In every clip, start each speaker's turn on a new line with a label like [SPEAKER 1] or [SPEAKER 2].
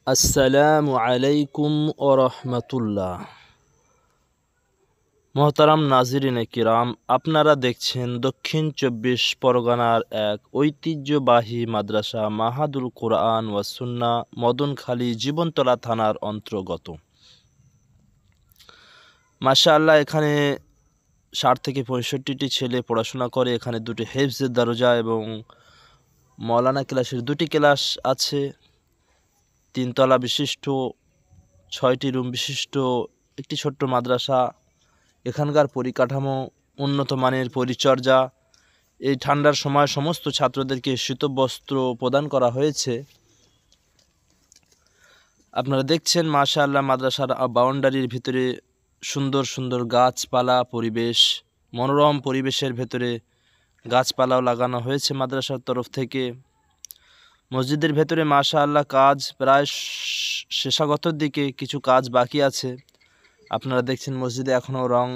[SPEAKER 1] আসসালামু আলাইকুম ও রহমতুল্লাহ। মোহতারাম নাজিরিনে কিরাম, আপনারা দেখছেন দক্ষিণ ২৪ পরগনার এক ঐতিহ্যবাহী মাদ্রাসা মাহাদুল কোরআন ওয়া সুন্নাহ মদনখালী জীবনতলা থানার অন্তর্গত। মাশাআল্লাহ, এখানে ৬০ থেকে ৬৫টি ছেলে পড়াশোনা করে। এখানে দুটি হেফজের দরজা এবং মৌলানা ক্লাসের দুটি ক্লাস আছে। ৩ তলা বিশিষ্ট ৬টি রুম বিশিষ্ট একটি ছোট্ট মাদ্রাসা। এখানকার পরিকাঠামো উন্নত মানের, পরিচর্যা। এই ঠান্ডার সময় সমস্ত ছাত্রদেরকে শীতবস্ত্র প্রদান করা হয়েছে। আপনারা দেখছেন মাশাআল্লাহ, মাদ্রাসার বাউন্ডারির ভিতরে সুন্দর সুন্দর গাছপালা, পরিবেশ, মনোরম পরিবেশের ভেতরে গাছপালাও লাগানো হয়েছে মাদ্রাসার তরফ থেকে। মসজিদের ভেতরে মাশাআল্লাহ কাজ প্রায় শেষাগতর দিকে, কিছু কাজ বাকি আছে। আপনারা দেখছেন মসজিদে এখনও রং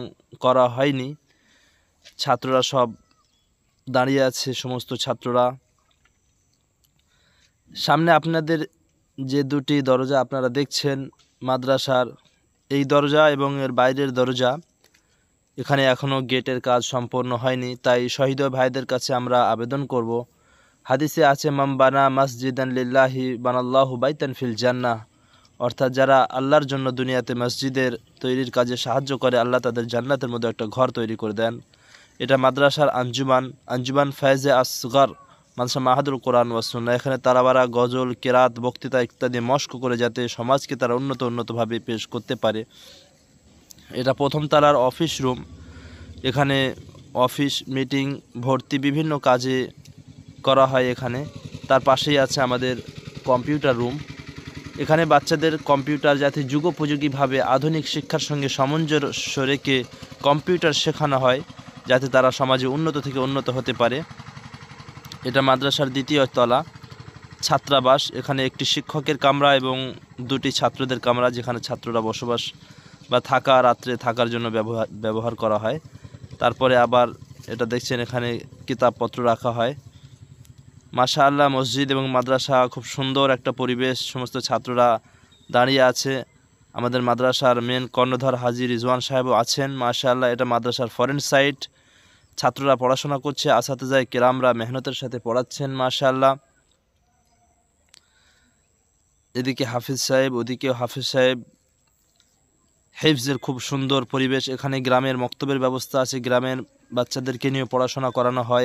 [SPEAKER 1] করা হয়নি। ছাত্ররা সব দাঁড়িয়ে আছে, সমস্ত ছাত্ররা। সামনে আপনাদের যে দুটি দরজা আপনারা দেখছেন মাদ্রাসার, এই দরজা এবং এর বাইরের দরজা, এখানে এখনও গেটের কাজ সম্পন্ন হয়নি। তাই শহীদ ভাইদের কাছে আমরা আবেদন করব, হাদিসে আছে মাম বানা মসজিদান লিল্লাহি বানাল্লাহু বাইতান ফিল জান্নাহ, অর্থাৎ যারা আল্লাহর জন্য দুনিয়াতে মসজিদের তৈরির কাজে সাহায্য করে, আল্লাহ তাদের জান্নাতের মধ্যে একটা ঘর তৈরি করে দেন। এটা মাদ্রাসার আঞ্জুমান ফায়েজে আসগর মাদ্রাসা মাহাদুল কোরআন ওয়া সুন্নাহ। এখানে তারাবারা, গজল, কেরাত, বক্তৃতা ইত্যাদি মস্ক করে যাতে সমাজকে তারা উন্নতভাবে পেশ করতে পারে। এটা প্রথম তলার অফিস রুম। এখানে অফিস, মিটিং, ভর্তি, বিভিন্ন কাজে করা হয় এখানে। তার পাশেই আছে আমাদের কম্পিউটার রুম। এখানে বাচ্চাদের কম্পিউটার যাতে যুগোপযোগীভাবে আধুনিক শিক্ষার সঙ্গে সামঞ্জস্য রেখে কম্পিউটার শেখানো হয়, যাতে তারা সমাজে উন্নত থেকে উন্নত হতে পারে। এটা মাদ্রাসার দ্বিতীয় তলা, ছাত্রাবাস। এখানে একটি শিক্ষকের কামরা এবং দুটি ছাত্রদের কামরা, যেখানে ছাত্ররা বসবাস বা রাত্রে থাকার জন্য ব্যবহার করা হয়। তারপরে আবার এটা দেখছেন এখানে কিতাবপত্র রাখা হয়। মাশাআল্লাহ, মসজিদ এবং মাদ্রাসা খুব সুন্দর একটা পরিবেশ। সমস্ত ছাত্ররা দাঁড়িয়ে আছে। আমাদের মাদ্রাসার মেন কর্ণধার হাজী রিজওয়ান সাহেবও আছেন। মাশাআল্লাহ, এটা মাদ্রাসার ফরেন সাইড। ছাত্ররা পড়াশোনা করছে, আসাতেজায়ে কেরামরা মেহনতের সাথে পড়াচ্ছেন। মাশাআল্লাহ, এদিকে হাফিজ সাহেব, ওদিকেও হাফিজ সাহেব। হেফজের খুব সুন্দর পরিবেশ। এখানে গ্রামের মক্তবের ব্যবস্থা আছে, গ্রামের বাচ্চাদেরকে নিয়ে পড়াশোনা করানো হয়।